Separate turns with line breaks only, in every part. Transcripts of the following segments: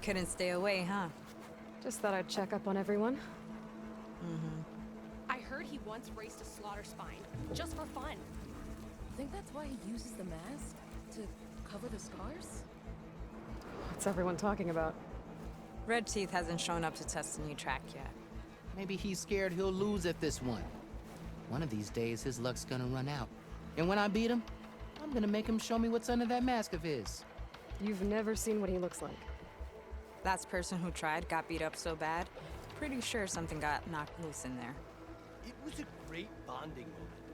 Couldn't stay away, huh?
Just thought I'd check up on everyone.
I heard he once raced a slaughter spine, just for fun.
Think that's why he uses the mask? To cover the scars?
What's everyone talking about?
Red Teeth hasn't shown up to test the new track yet.
Maybe he's scared he'll lose at this one. One of these days, his luck's gonna run out. And when I beat him, I'm gonna make him show me what's under that mask of his.
You've never seen what he looks like.
Last person who tried got beat up so bad, pretty sure something got knocked loose in there.
It was a great bonding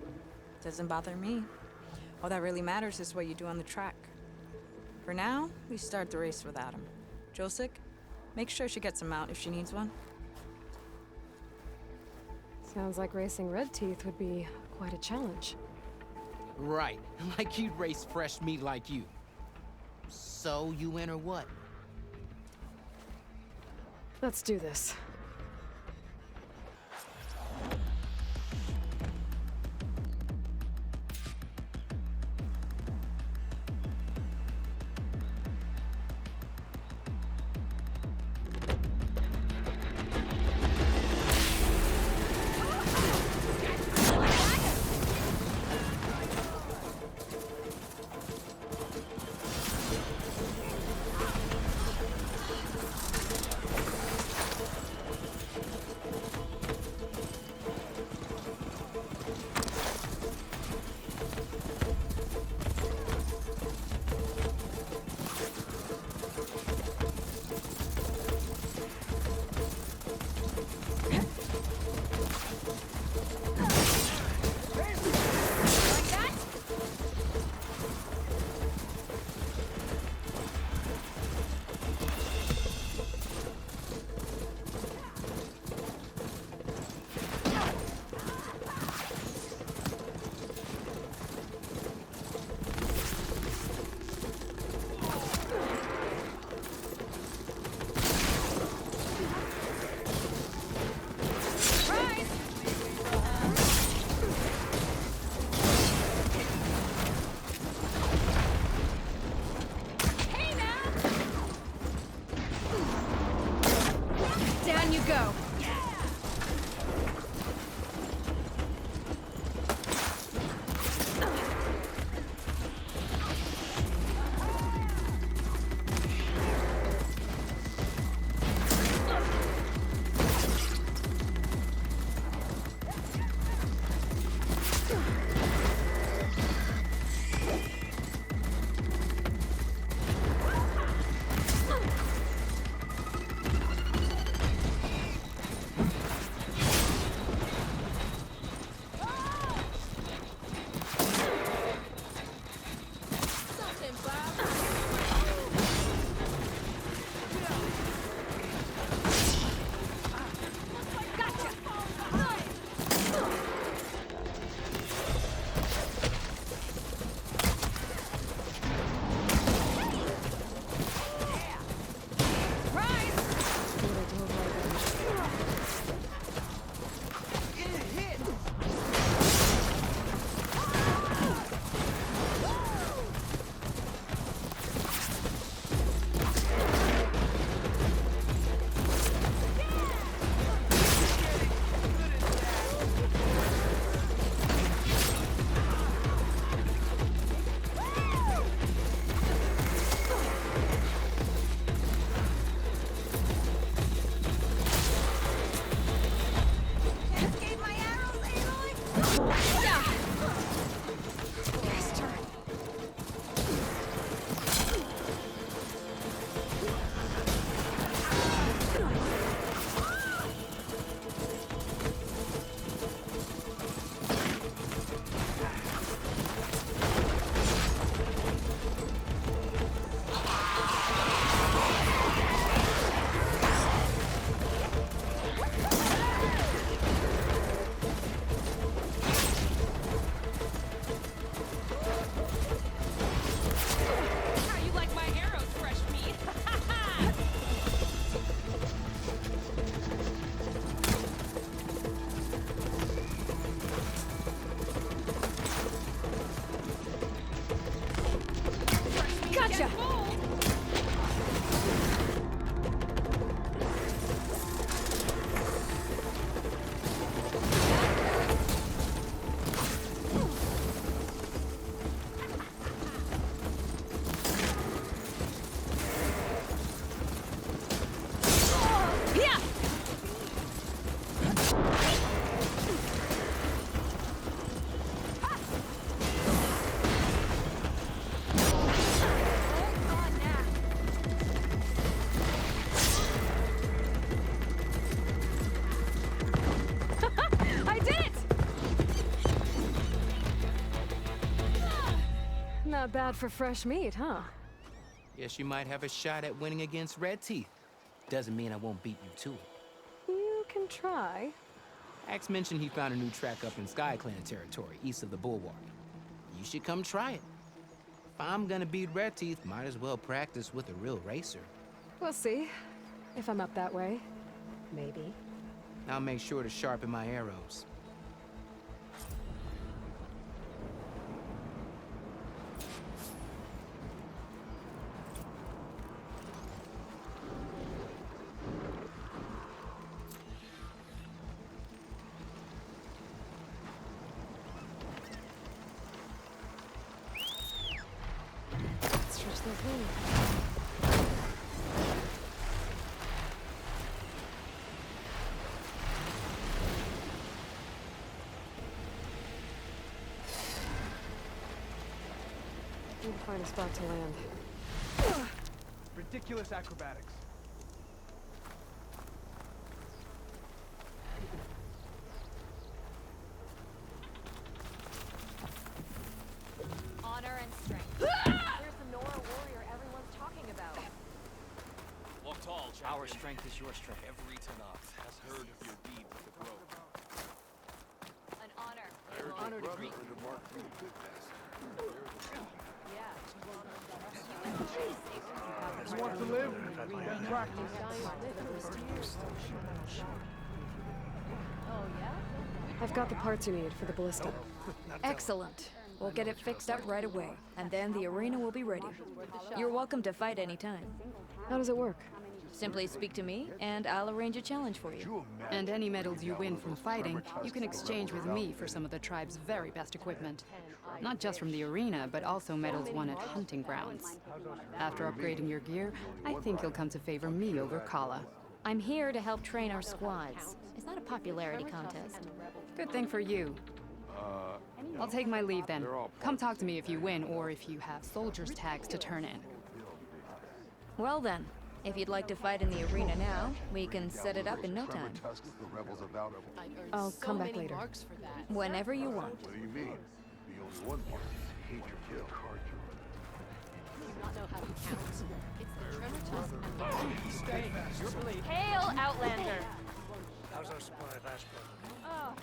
moment.
Doesn't bother me. All that really matters is what you do on the track. For now, we start the race without him. Josik, make sure she gets him out if she needs one.
Sounds like racing Red Teeth would be quite a challenge.
Right, like you'd race fresh meat like you. So, you win or what?
Let's do this. Down you go. Not bad for fresh meat, huh?
Guess you might have a shot at winning against Red Teeth. Doesn't mean I won't beat you to it.
You can try.
Axe mentioned he found a new track up in Sky Clan territory, east of the Bulwark. You should come try it. If I'm gonna beat Red Teeth, might as well practice with a real racer.
We'll see. If I'm up that way. Maybe.
I'll make sure to sharpen my arrows.
Stretch those wings. Need to find a spot to land.
Ridiculous acrobatics.
Honor and strength. Here's the Nora warrior everyone's talking about.
Walk tall, champion. Our strength is your strength. Every Tanakh has heard of your deed with the grove.
An honor.
Honor to greet.
Just want to live and practice.
Oh, yeah?
I've got the parts you need for the ballista.
Excellent. We'll get it fixed up right away, and then the arena will be ready. You're welcome to fight anytime.
How does it work?
Simply speak to me, and I'll arrange a challenge for you.
And any medals you win from fighting, you can exchange with me for some of the tribe's very best equipment. Not just from the arena, but also medals won at hunting grounds. After upgrading your gear, I think you'll come to favor me over Kala.
I'm here to help train our squads. It's not a popularity contest.
Good thing for you. I'll take my leave then. Come talk to me if you win, or if you have soldiers' tags to turn in.
Well then, if you'd like to fight in the arena now, we can set it up in no time.
I'll come back later.
Whenever you want.
What do you mean? The only one part is hate your kill.
Not know how to count. It's the treasure chest and the Hail, Outlander!
How's our supply of ash blood?
Oh.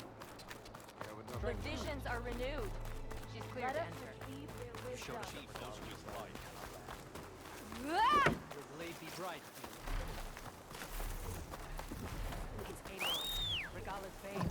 Traditions are renewed. She's clear to enter.
Show chief knows who is right.
Ah!
Your blade be bright.
It's able. Regala's fame.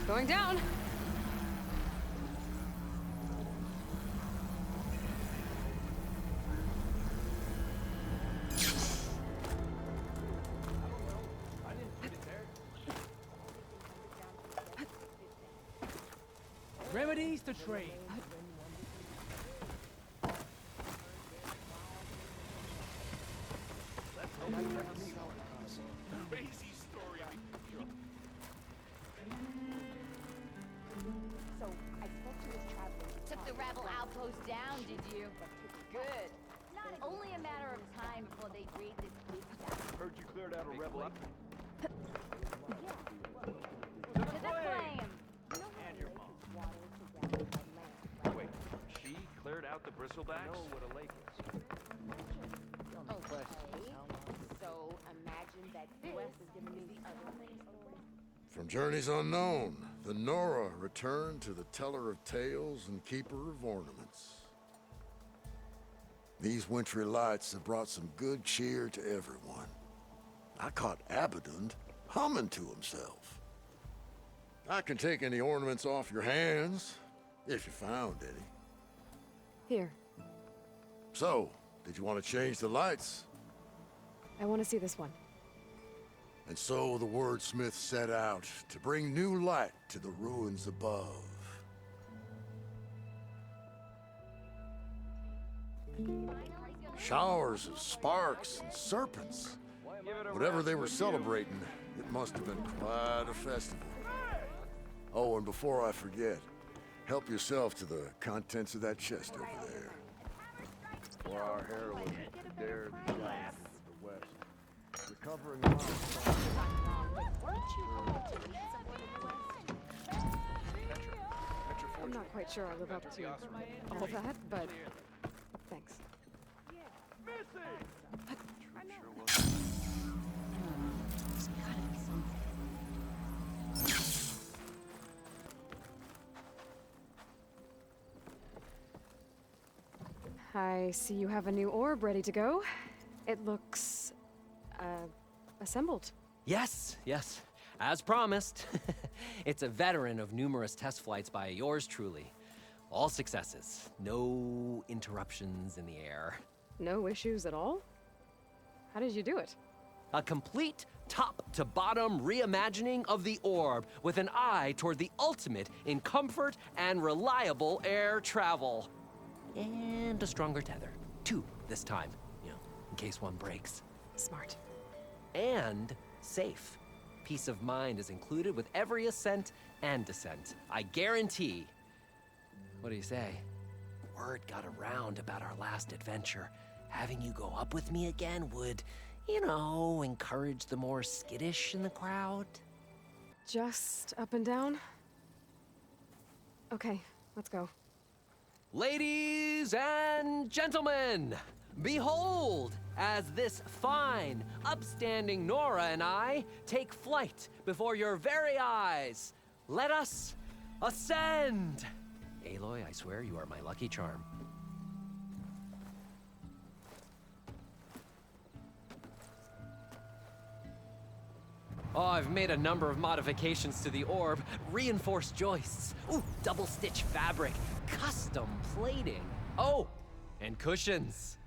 Going down!
Remedies to trade.
Crazy story.
Took the rebel outpost down, did you? Good. Not only a matter of time before they raid this big town.
Heard you cleared out a rebel.
To the flame!
And your mom. Wait, she cleared out the bristlebacks? Know what a lake is.
Okay. So imagine that this is gonna be the other thing.
From journeys unknown, the Nora returned to the teller of tales and keeper of ornaments. These wintry lights have brought some good cheer to everyone. I caught Abaddon humming to himself. I can take any ornaments off your hands, if you found any.
Here.
So, did you want to change the lights?
I want to see this one.
And so the wordsmith set out to bring new light to the ruins above.
Finally
Showers of sparks and serpents. Whatever they were celebrating, it must have been quite a festival. Oh, and before I forget, help yourself to the contents of that chest over there. For our heroine dared the giants of the west, recovering
I'm not quite sure I live up to all that, but thanks. I see you have a new orb ready to go. It looks, assembled.
Yes, yes. As promised. It's a veteran of numerous test flights by yours truly. All successes. No interruptions in the air.
No issues at all? How did you do it?
A complete top-to-bottom reimagining of the orb with an eye toward the ultimate in comfort and reliable air travel. And a stronger tether. 2 this time, you know, in case one breaks.
Smart. And
safe. Peace of mind is included with every ascent and descent. I guarantee. What do you say? Word got around about our last adventure. Having you go up with me again would, you know, encourage the more skittish in the crowd.
Just up and down? Okay, let's go.
Ladies and gentlemen, behold, as this fine, upstanding Nora and I take flight before your very eyes. Let us ascend! Aloy, I swear you are my lucky charm. Oh, I've made a number of modifications to the orb. Reinforced joists. Ooh, double-stitch fabric. Custom plating. Oh, and cushions.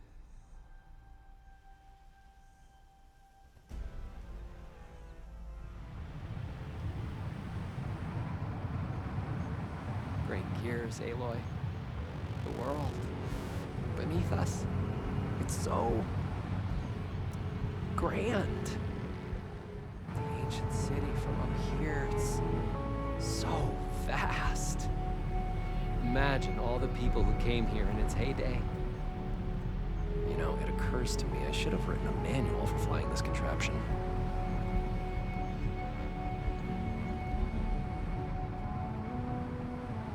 Great gears, Aloy. The world beneath us. It's so grand. The ancient city from up here, it's so vast. Imagine all the people who came here in its heyday. You know, it occurs to me I should have written a manual for flying this contraption.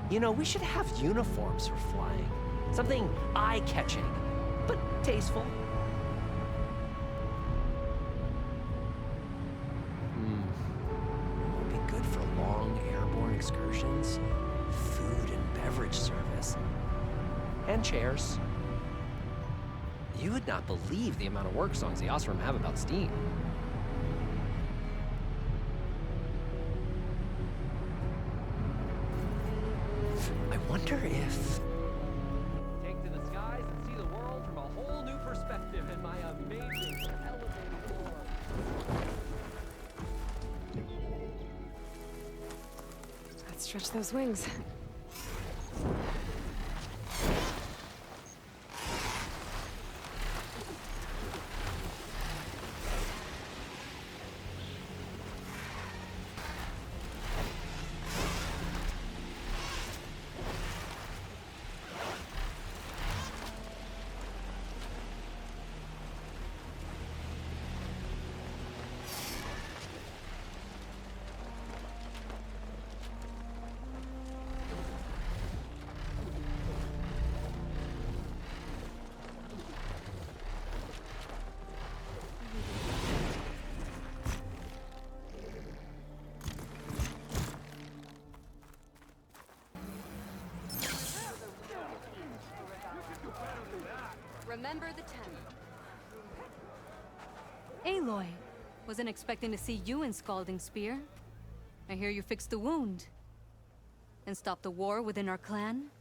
You know, we should have uniforms for flying. Something eye-catching, but tasteful. It would be good for long airborne excursions, food and beverage service, and chairs. You would not believe the amount of work songs the Osram have about steam. I wonder if... Take to the skies and see the world from a whole new perspective in my amazing elevated orb.
Let's stretch those wings.
Remember the 10.
Aloy, wasn't expecting to see you in Scalding Spear. I hear you fixed the wound. And stopped the war within our clan?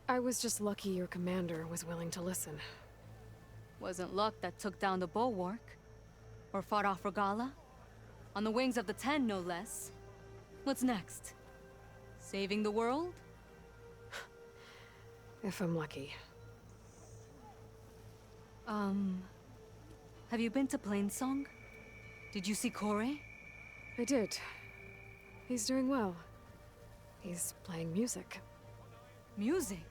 I was just lucky your commander was willing to listen.
Wasn't luck that took down the bulwark. Or fought off Regala. On the wings of the 10, no less. What's next? Saving the world?
If I'm lucky.
Have you been to Plainsong? Did you see Corey?
I did. He's doing well. He's playing music.
Music?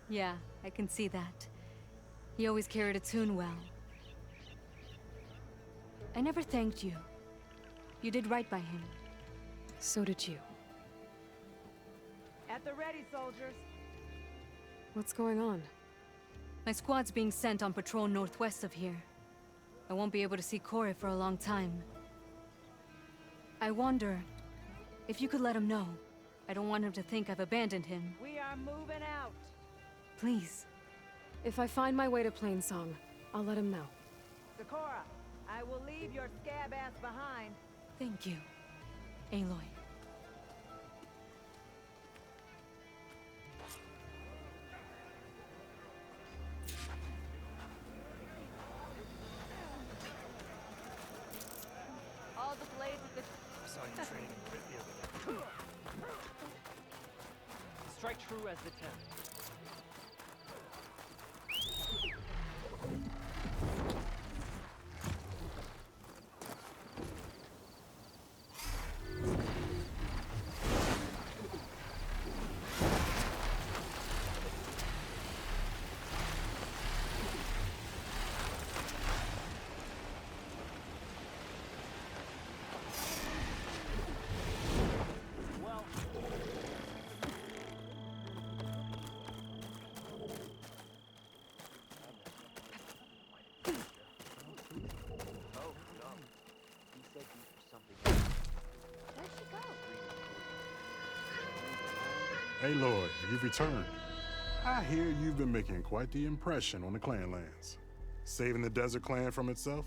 Yeah, I can see that. He always carried a tune well. I never thanked you. You did right by him.
So did you.
At the ready, soldiers.
What's going on?
My squad's being sent on patrol northwest of here. I won't be able to see Corey for a long time. I wonder if you could let him know. I don't want him to think I've abandoned him.
We are moving out.
Please.
If I find my way to Plainsong, I'll let him know.
Sakura, I will leave your scab ass behind.
Thank you, Aloy.
All the blades of the...
I saw you training in Brit the other day.
Strike true as the 10.
Hey, Lloyd, you've returned. I hear you've been making quite the impression on the clan lands. Saving the desert clan from itself,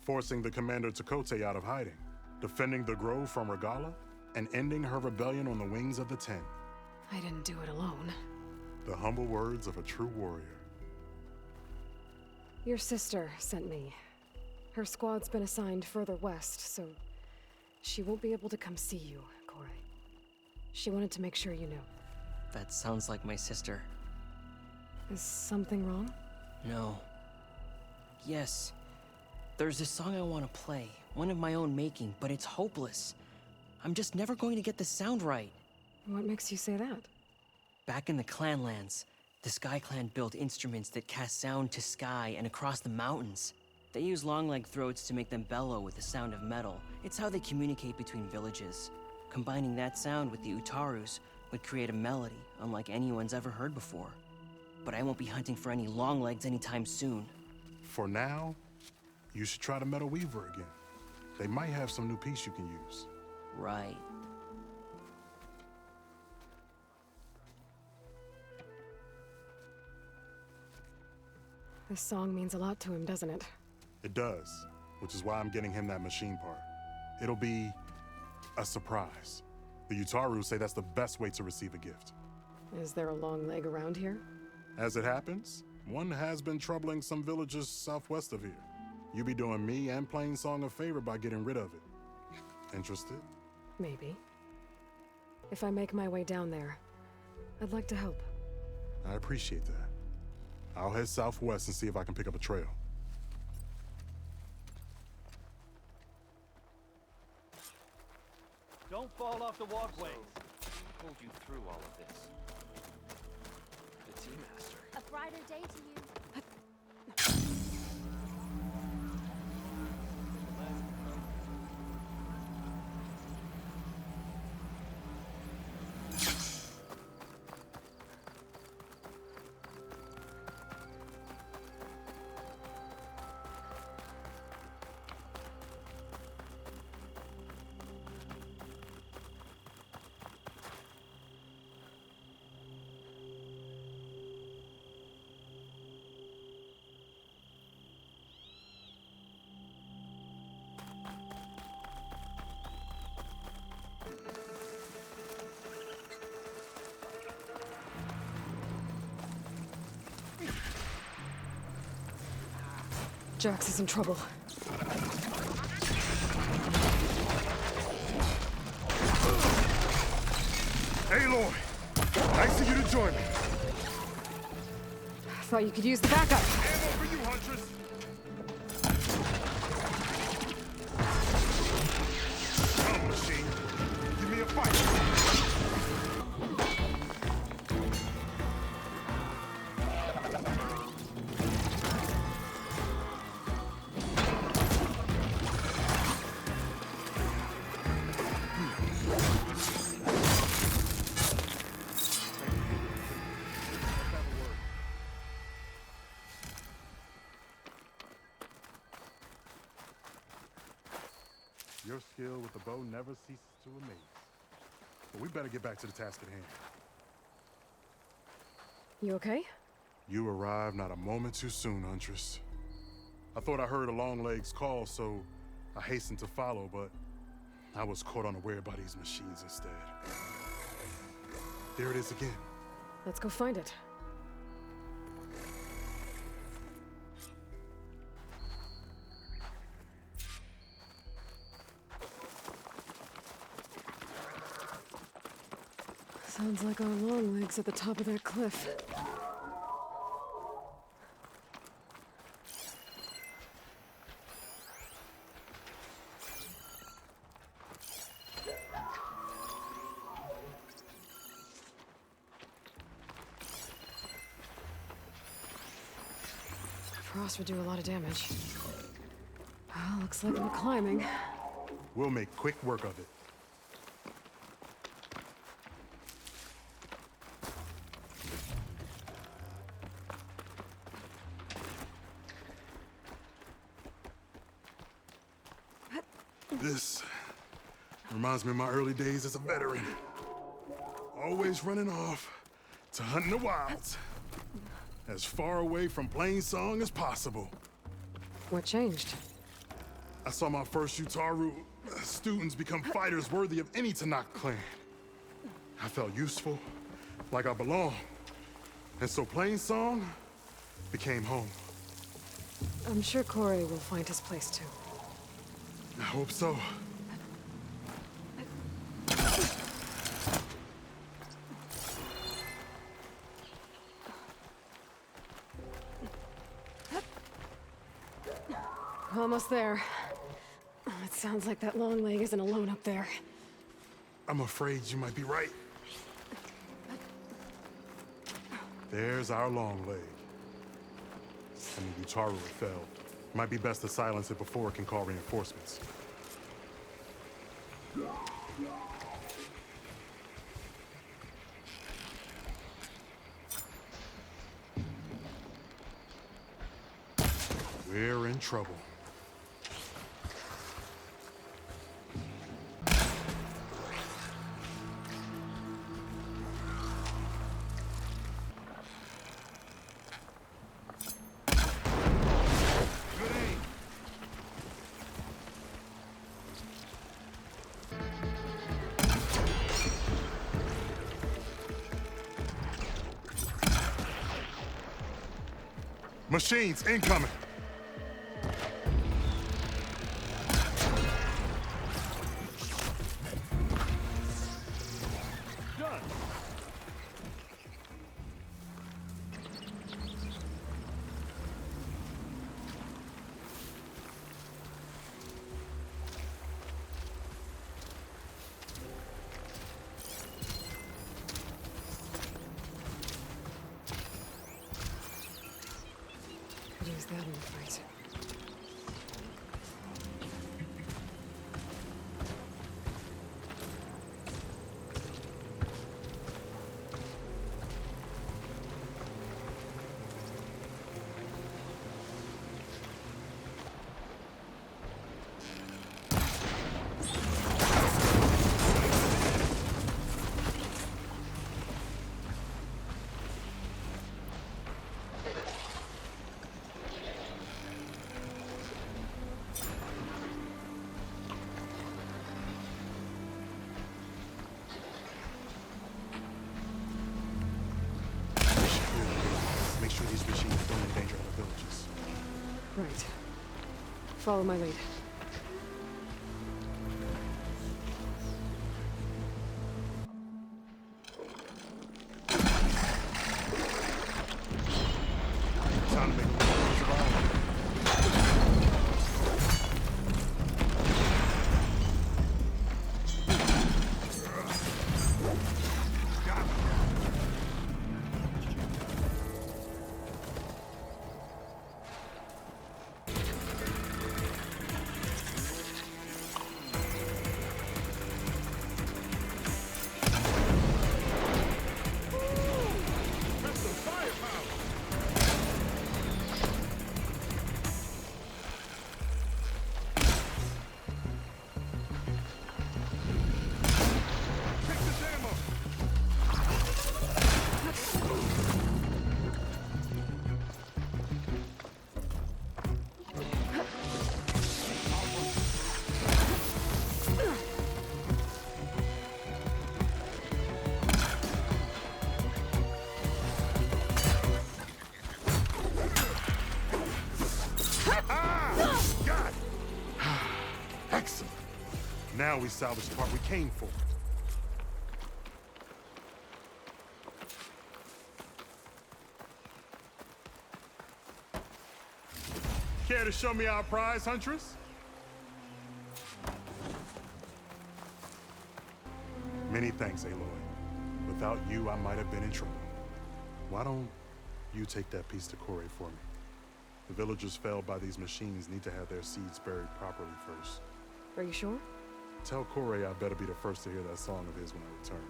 forcing the commander Takote out of hiding, defending the grove from Regala, and ending her rebellion on the wings of the 10.
I didn't do it alone.
The humble words of a true warrior.
Your sister sent me. Her squad's been assigned further west, so she won't be able to come see you, Corey. She wanted to make sure you knew.
That sounds like my sister.
Is something wrong?
No. Yes. There's this song I want to play, one of my own making, but it's hopeless. I'm just never going to get the sound right.
What makes you say that?
Back in the Clanlands, the Sky Clan built instruments that cast sound to sky and across the mountains. They use long-leg throats to make them bellow with the sound of metal. It's how they communicate between villages. Combining that sound with the Utarus would create a melody unlike anyone's ever heard before. But I won't be hunting for any long legs anytime soon.
For now, you should try the Metal Weaver again. They might have some new piece you can use.
Right.
This song means a lot to him, doesn't it?
It does, which is why I'm getting him that machine part. It'll be a surprise. The Utaru say that's the best way to receive a gift.
Is there a long leg around here?
As it happens, one has been troubling some villages southwest of here. You be doing me and Plainsong a favor by getting rid of it. Interested?
Maybe. If I make my way down there, I'd like to help.
I appreciate that. I'll head southwest and see if I can pick up a trail.
Don't fall off the walkways.
Pulled you through all of this. The tea master.
A brighter day to you.
Jax is in trouble.
Aloy! Nice of you to join me.
Thought you could use the backup.
Ammo for you, Your skill with the bow never ceases to amaze. But we better get back to the task at hand.
You okay?
You arrived not a moment too soon, Huntress. I thought I heard a Longleg's call, so I hastened to follow, but I was caught unaware by these machines instead. There it is again.
Let's go find it. Sounds like our long legs at the top of that cliff. Frost would do a lot of damage. Well, looks like we're climbing.
We'll make quick work of it. This reminds me of my early days as a veteran. Always running off to hunt in the wilds. As far away from plain song as possible.
What changed?
I saw my first Utaru students become fighters worthy of any Tanakh clan. I felt useful, like I belonged. And so plain song became home.
I'm sure Corey will find his place too.
I hope so.
Almost there. It sounds like that long leg isn't alone up there.
I'm afraid you might be right. There's our long leg. And the Utaru fell. Might be best to silence it before it can call reinforcements. We're in trouble. Machines incoming.
Use that in the fight. Make sure these machines don't endanger other villages. Right. Follow my lead.
Time to make a little survival. Excellent. Now we salvage the part we came for. Care to show me our prize, Huntress? Many thanks, Aloy. Without you, I might have been in trouble. Why don't you take that piece to Corey for me? The villagers felled by these machines need to have their seeds buried properly first.
Are you sure?
Tell Corey I better be the first to hear that song of his when I return.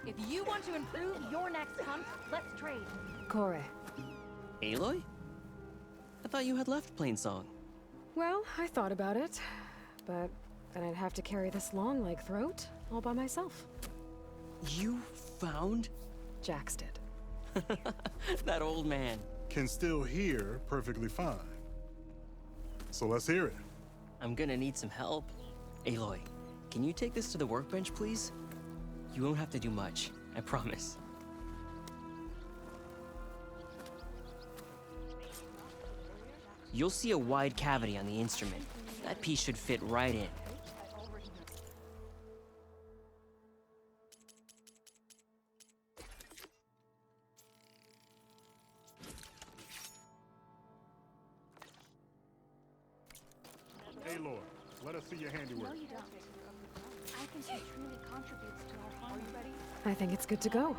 If you want to improve your next hunt, let's trade.
Corey.
Aloy? I thought you had left Plainsong.
Well, I thought about it, but then I'd have to carry this long leg throat all by myself.
You found?
Jax did.
That old man.
Can still hear perfectly fine. So let's hear it.
I'm gonna need some help. Aloy, can you take this to the workbench, please? You won't have to do much, I promise. You'll see a wide cavity on the instrument. That piece should fit right in.
Aloy, let us see your handiwork.
No, you don't. I think he truly contributes to our farm. Are you ready?
I think it's good to go.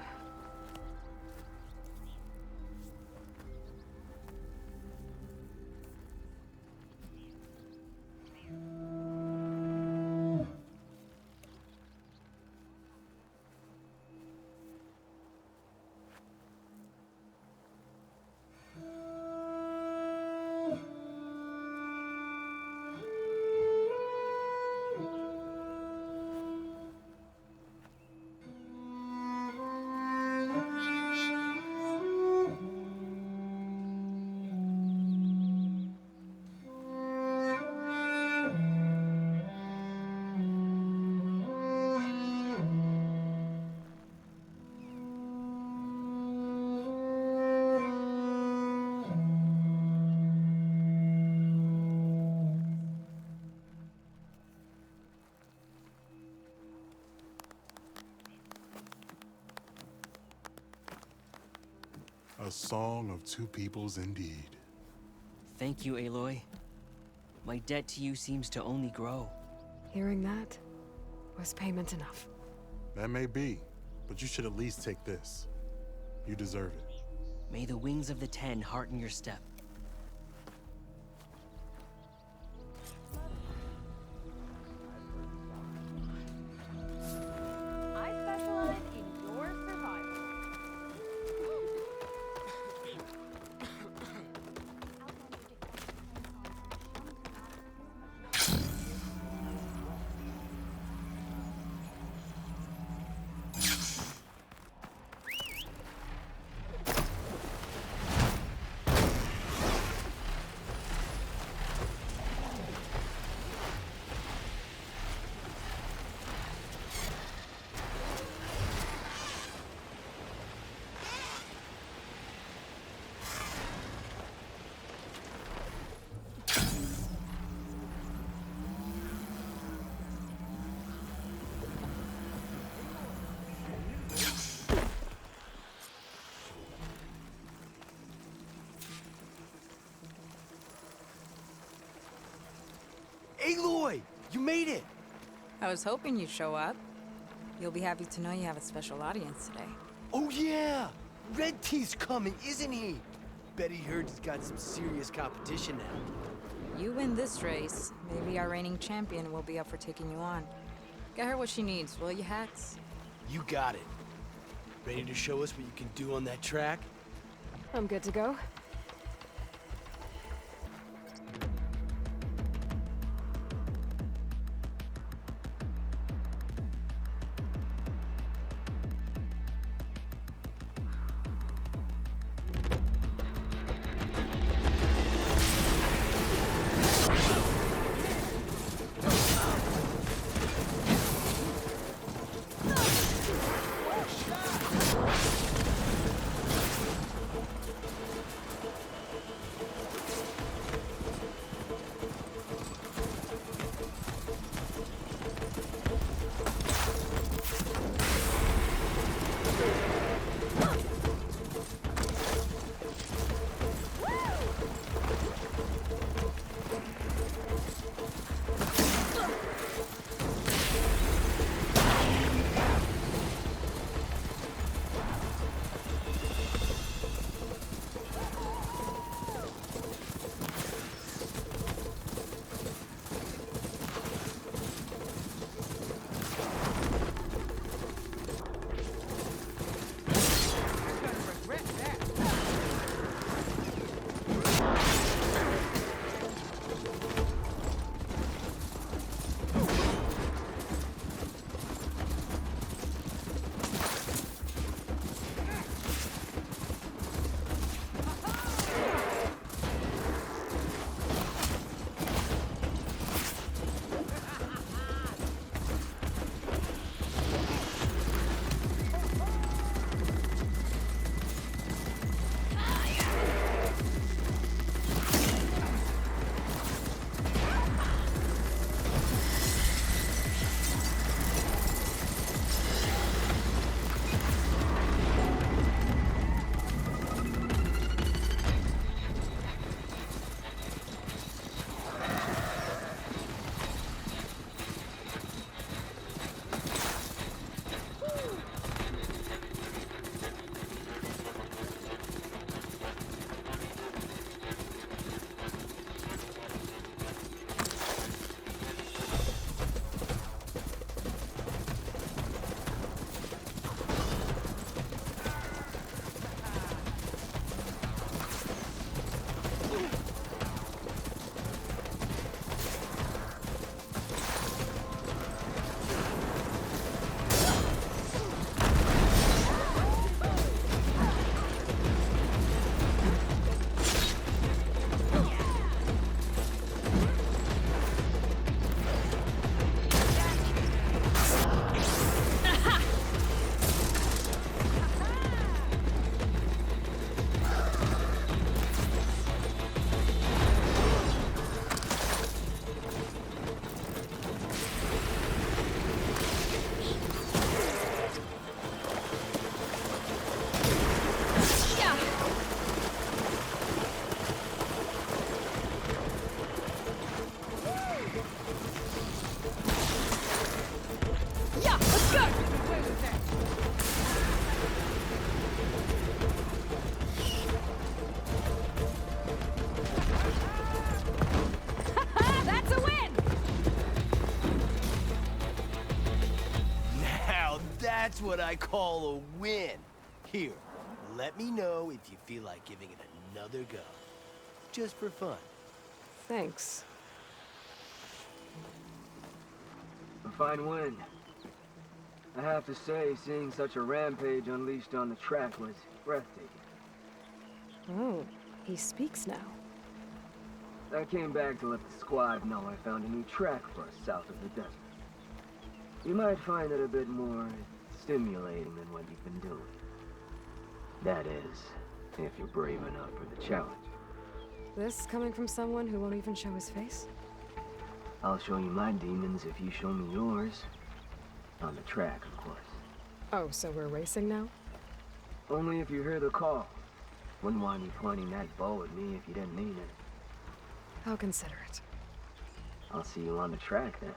A song of two peoples indeed.
Thank you, Aloy. My debt to you seems to only grow.
Hearing that was payment enough.
That may be, but you should at least take this. You deserve it.
May the wings of the Ten hearten your step.
I specialize in your survival.
Aloy! You made it!
I was hoping you'd show up. You'll be happy to know you have a special audience today.
Oh yeah! Red Teeth's coming, isn't he? Bet he heard he's got some serious competition now.
You win this race, maybe our reigning champion will be up for taking you on. Get her what she needs, will you, Hats?
You got it. Ready to show us what you can do on that track?
I'm good to go.
That's what I call a win. Here, let me know if you feel like giving it another go. Just for fun.
Thanks.
A fine win. I have to say, seeing such a rampage unleashed on the track was breathtaking.
Oh, he speaks now.
I came back to let the squad know I found a new track for us south of the desert. You might find it a bit more stimulating than what you've been doing. That is, if you're brave enough for the challenge.
This coming from someone who won't even show his face?
I'll show you my demons if you show me yours. On the track, of course.
Oh, so we're racing now?
Only if you hear the call. Wouldn't want you pointing that bow at me if you didn't mean it.
How considerate.
I'll see you on the track then.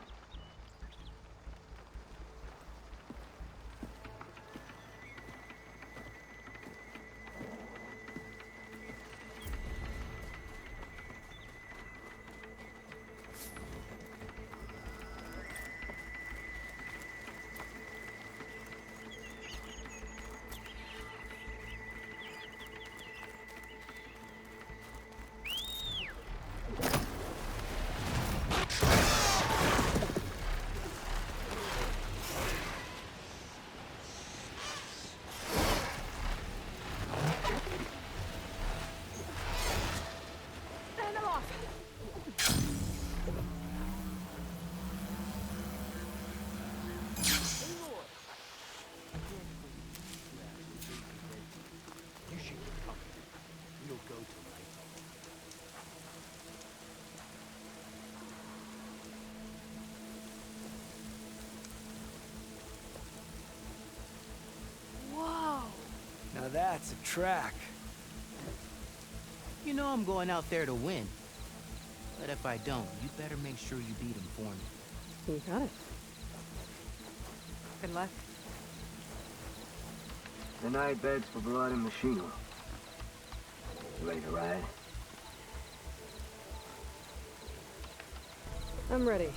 that's a track.
You know I'm going out there to win. But if I don't, you better make sure you beat him for me.
You got it.
Good luck.
The night beds for blood and machine oil. Ready to ride?
I'm ready.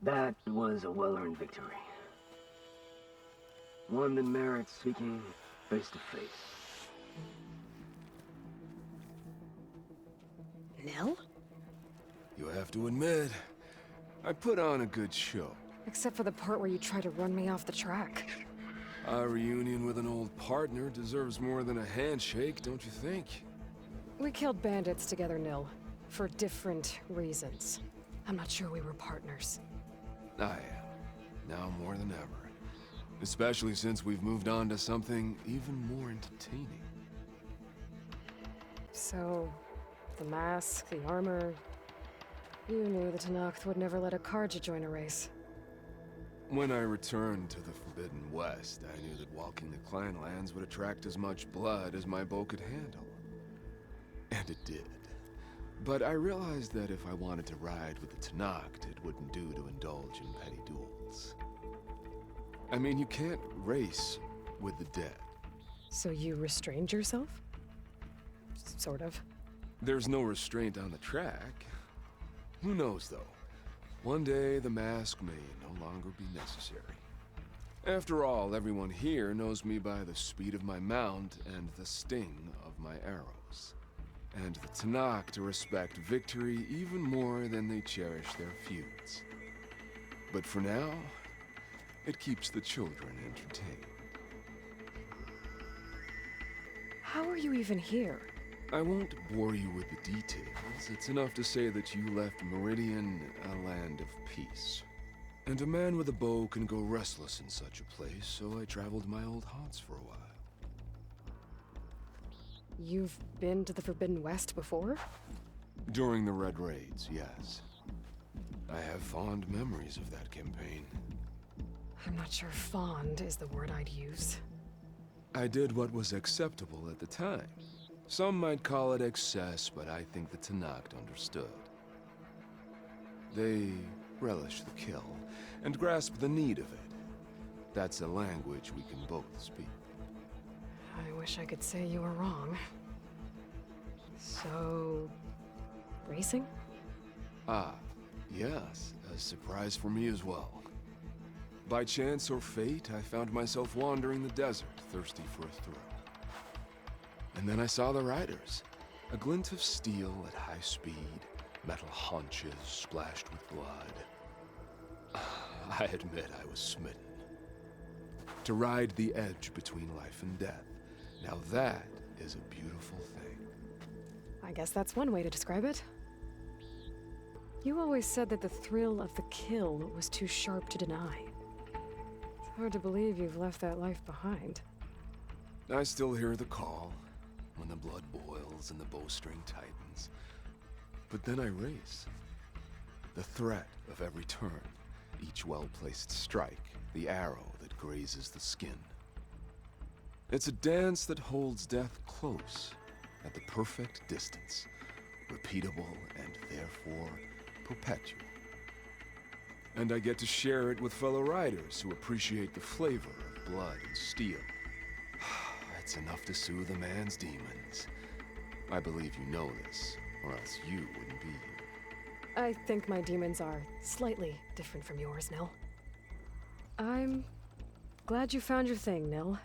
That was a well-earned victory. One that merits speaking face to face.
Nell?
You have to admit, I put on a good show.
Except for the part where you try to run me off the track.
Our reunion with an old partner deserves more than a handshake, don't you think?
We killed bandits together, Nil. For different reasons. I'm not sure we were partners.
I am. Now more than ever. Especially since we've moved on to something even more entertaining.
So, the mask, the armor... You knew the Tenakth would never let a Karja join a race.
When I returned to the Forbidden West, I knew that walking the Clanlands would attract as much blood as my bow could handle. And it did. But I realized that if I wanted to ride with the Tenakth, it wouldn't do to indulge in petty duels. I mean, you can't race with the dead.
So you restrained yourself? Sort of.
There's no restraint on the track. Who knows, though? One day, the mask may no longer be necessary. After all, everyone here knows me by the speed of my mount and the sting of my arrows. And the Tenakth respect victory even more than they cherish their feuds. But for now, it keeps the children entertained.
How are you even here?
I won't bore you with the details. It's enough to say that you left Meridian a land of peace. And a man with a bow can go restless in such a place, so I traveled my old haunts for a while.
You've been to the Forbidden West before?
During the Red Raids, yes. I have fond memories of that campaign.
I'm not sure fond is the word I'd use.
I did what was acceptable at the time. Some might call it excess, but I think the Tanakh understood. They relish the kill and grasp the need of it. That's a language we can both speak.
I wish I could say you were wrong. So... racing?
Ah, yes, a surprise for me as well. By chance or fate, I found myself wandering the desert, thirsty for a thrill. And then I saw the riders. A glint of steel at high speed, metal haunches splashed with blood. I admit I was smitten. To ride the edge between life and death, now that is a beautiful thing.
I guess that's one way to describe it. You always said that the thrill of the kill was too sharp to deny. It's hard to believe you've left that life behind.
I still hear the call, when the blood boils and the bowstring tightens. But then I race. The threat of every turn, each well-placed strike, the arrow that grazes the skin. It's a dance that holds death close, at the perfect distance, repeatable and therefore perpetual. And I get to share it with fellow riders who appreciate the flavor of blood and steel. It's enough to soothe a man's demons. I believe you know this, or else you wouldn't be here.
I think my demons are slightly different from yours, Nil. I'm glad you found your thing, Nil.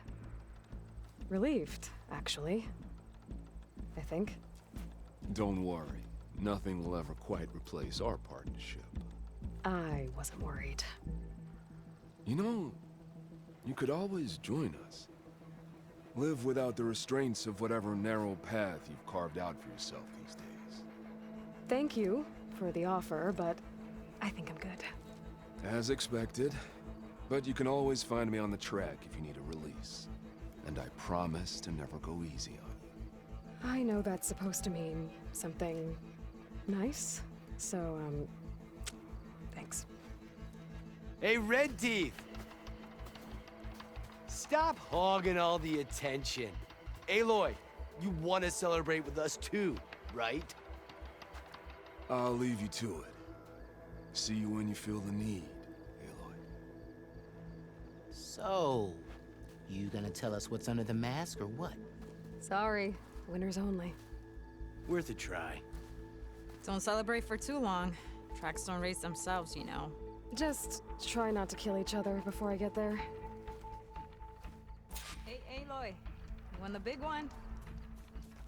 Relieved, actually. I think.
Don't worry. Nothing will ever quite replace our partnership.
I wasn't worried.
You know, you could always join us. Live without the restraints of whatever narrow path you've carved out for yourself these days.
Thank you for the offer, but I think I'm good.
As expected. But you can always find me on the track if you need a release. And I promise to never go easy on you.
I know that's supposed to mean something nice, so, thanks.
Hey, Red Teeth! Stop hogging all the attention. Aloy, you want to celebrate with us too, right?
I'll leave you to it. See you when you feel the need, Aloy.
So, you gonna tell us what's under the mask or what?
Sorry, winners only.
Worth a try.
Don't celebrate for too long. Tracks don't race themselves, you know.
Just try not to kill each other before I get there.
Hey, Aloy, you won the big one?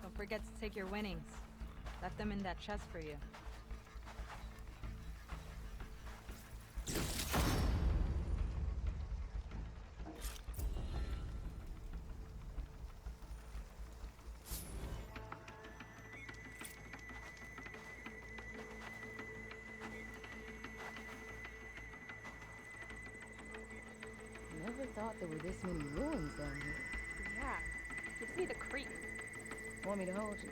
Don't forget to take your winnings. Left them in that chest for you.
Never thought there were this many ruins down here.
Yeah. Gives me the creeps.
Want me to hold you?